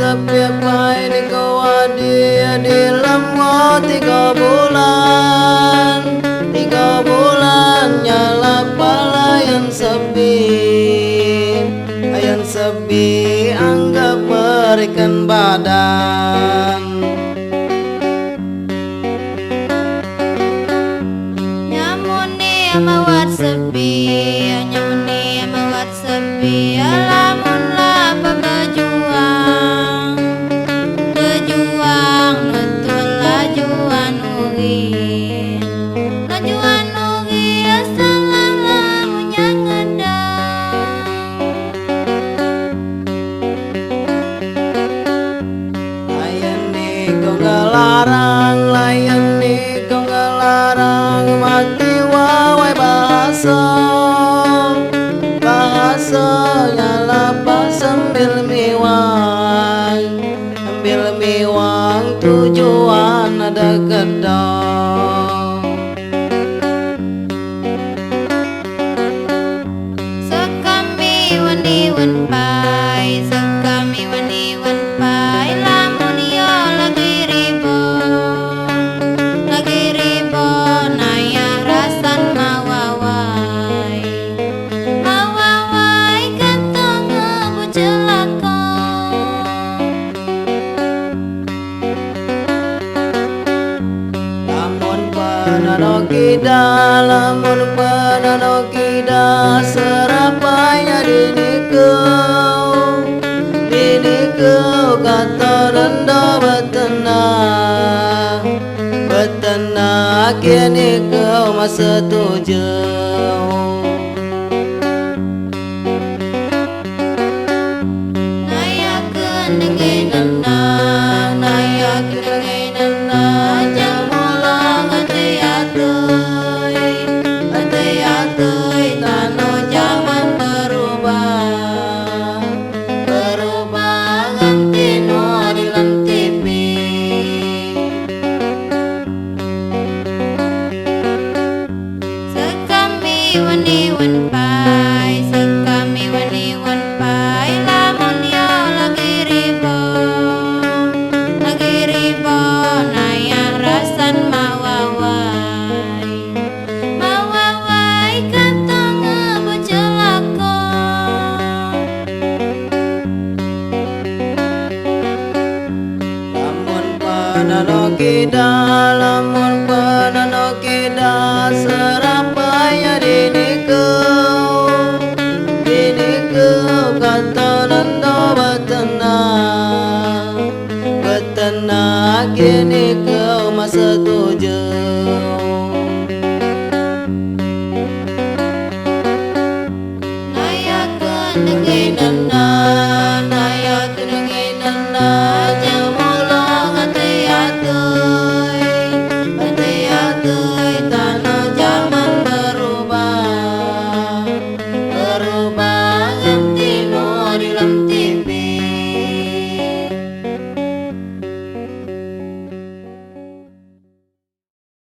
Tapi apa ini kau hadir di lama 3 bulan nyala palayan sepi anggap berikan badan nyamuni amawat sepi nyamuni amawat sepi alamun lapa berjuang nutul lajuan ugi asalan lamunya ngedang layan nih kau gak larang mati wawai bahasa nyala pas sambil miwang tujuan ada gedong sekami wani-wan pai lamun yo lagi ribon ayah rasan mawawai kantong ngebu celaka lamun penano kida serapanya dinikau kata denda betena kini kau masa tujuh nayakeun dengeunna jamulang ateu atuy tanu zaman berubah ganti nu di dalam TV sekami wani-wan pai lamun yo lagi ribon ayah rasan mawawai kantong ngebu celaka lamun penano kida serapanya dinikau kata denda betena kini kau masa tujuh nayakeun dengeunna